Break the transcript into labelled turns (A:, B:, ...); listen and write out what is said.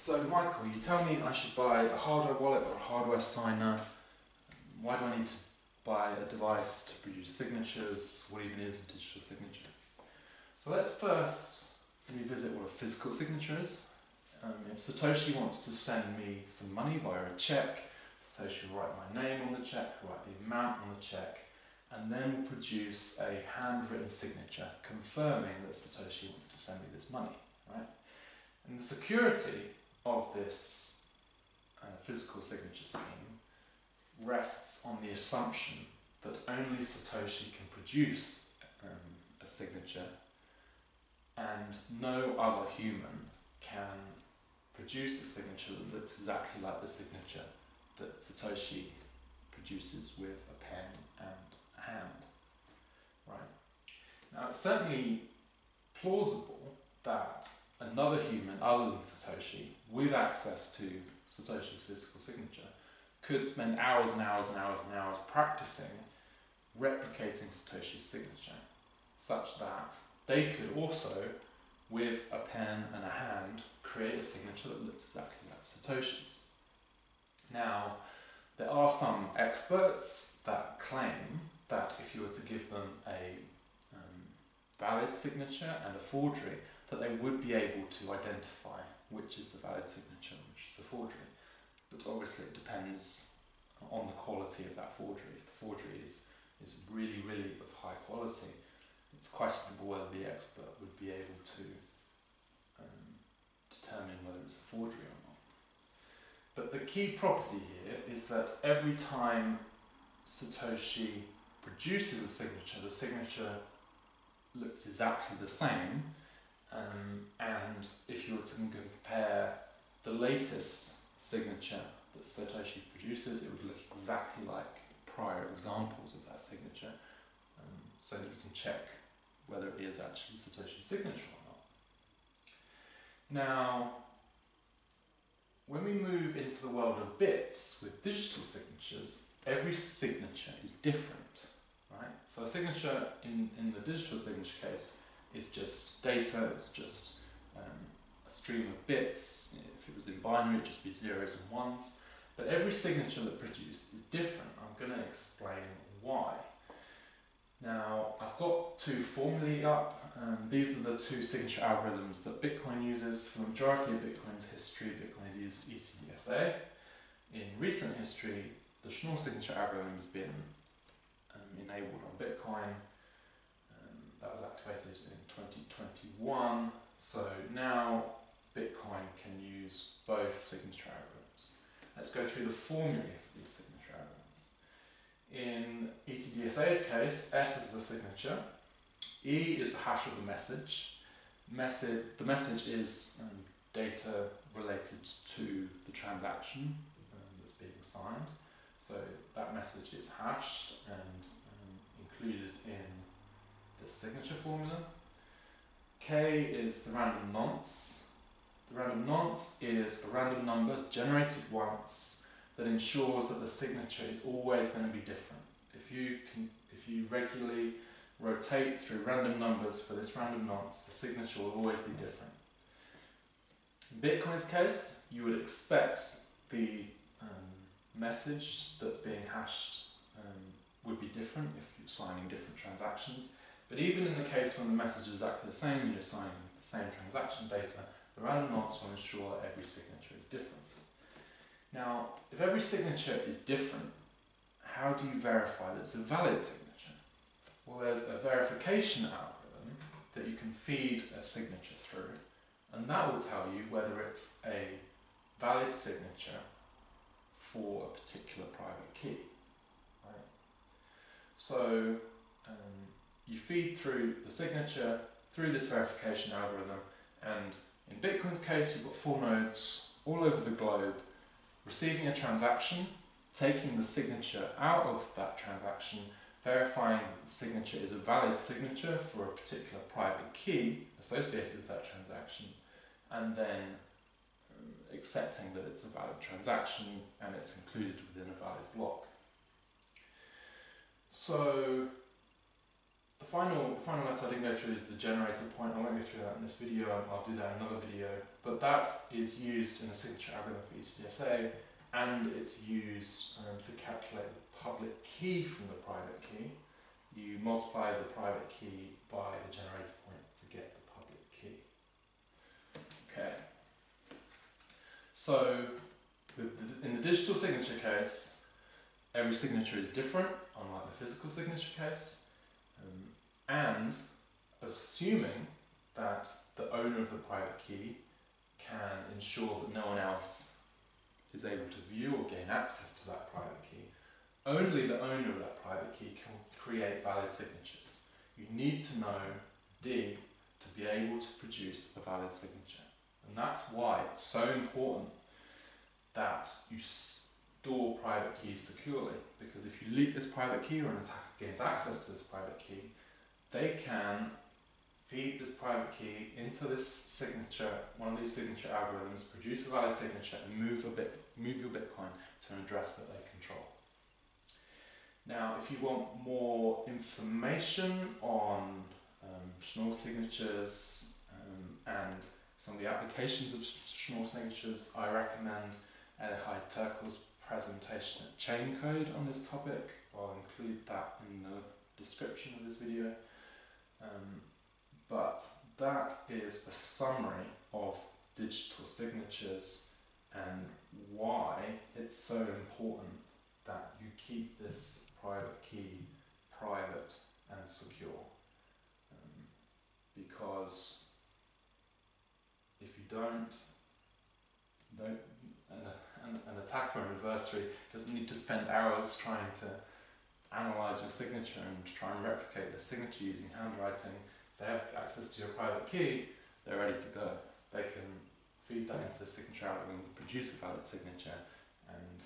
A: So Michael, you tell me I should buy a hardware wallet or a hardware signer. Why do I need to buy a device to produce signatures? What even is a digital signature? So let's first revisit what a physical signature is. If Satoshi wants to send me some money via a check, Satoshi will write my name on the check, write the amount on the check, and then will produce a handwritten signature confirming that Satoshi wants to send me this money, right? And the security of this physical signature scheme rests on the assumption that only Satoshi can produce a signature and no other human can produce a signature that looks exactly like the signature that Satoshi produces with a pen and a hand, right? Now it's certainly plausible that another human other than Satoshi, with access to Satoshi's physical signature, could spend hours and hours and hours and hours practicing replicating Satoshi's signature, such that they could also, with a pen and a hand, create a signature that looked exactly like Satoshi's. Now, there are some experts that claim that if you were to give them a valid signature and a forgery, that they would be able to identify which is the valid signature and which is the forgery. But obviously it depends on the quality of that forgery. If the forgery is really, really of high quality, it's questionable whether the expert would be able to determine whether it's a forgery or not. But the key property here is that every time Satoshi produces a signature, the signature looks exactly the same, and if you were to compare the latest signature that Satoshi produces, it would look exactly like prior examples of that signature, so that you can check whether it is actually Satoshi's signature or not. Now, when we move into the world of bits with digital signatures, every signature is different, right? So a signature in the digital signature case is just data, it's just a stream of bits. If it was in binary, it'd just be zeros and ones. But every signature that produced is different. I'm going to explain why. Now, I've got two formulae up. These are the two signature algorithms that Bitcoin uses. For the majority of Bitcoin's history, Bitcoin has used ECDSA. In recent history, the Schnorr signature algorithm has been enabled on Bitcoin. That was activated in 2021. So now Bitcoin can use both signature algorithms. Let's go through the formulae for these signature algorithms. In ECDSA's case, S is the signature, E is the hash of the message. The message is data related to the transaction that's being signed. So that message is hashed and included in the signature formula. K is the random nonce. The random nonce is a random number generated once that ensures that the signature is always going to be different. If you regularly rotate through random numbers for this random nonce, the signature will always be different. In Bitcoin's case, you would expect the message that's being hashed would be different if you're signing different transactions. But even in the case when the message is exactly the same and you're signing the same transaction data, the random nonce will ensure that every signature is different. Now, if every signature is different, how do you verify that it's a valid signature? Well, there's a verification algorithm that you can feed a signature through, and that will tell you whether it's a valid signature for a particular private key. Right? So you feed through the signature through this verification algorithm, and in Bitcoin's case, you've got 4 nodes all over the globe receiving a transaction, taking the signature out of that transaction, verifying that the signature is a valid signature for a particular private key associated with that transaction, and then accepting that it's a valid transaction and it's included within a valid block. So the final letter I didn't go through is the generator point. I won't go through that in this video, I'll do that in another video, but that is used in the signature algorithm for ECDSA, and it's used to calculate the public key from the private key. You multiply the private key by the generator point to get the public key. Okay. So, in the digital signature case, every signature is different, unlike the physical signature case, and assuming that the owner of the private key can ensure that no one else is able to view or gain access to that private key, only the owner of that private key can create valid signatures. You need to know D to be able to produce a valid signature. And that's why it's so important that you store private keys securely, because if you leak this private key or an attacker gains access to this private key, they can feed this private key into this signature, one of these signature algorithms, produce a valid signature, and move your Bitcoin to an address that they control. Now, if you want more information on Schnorr signatures and some of the applications of Schnorr signatures, I recommend Elihai Turkel's presentation at Chaincode on this topic. I'll include that in the description of this video. But that is a summary of digital signatures and why it's so important that you keep this private key private and secure. Because if you don't, an attacker or an adversary doesn't need to spend hours trying to analyse your signature and try and replicate their signature using handwriting. If they have access to your private key, they're ready to go. They can feed that into the signature algorithm, produce a valid signature, and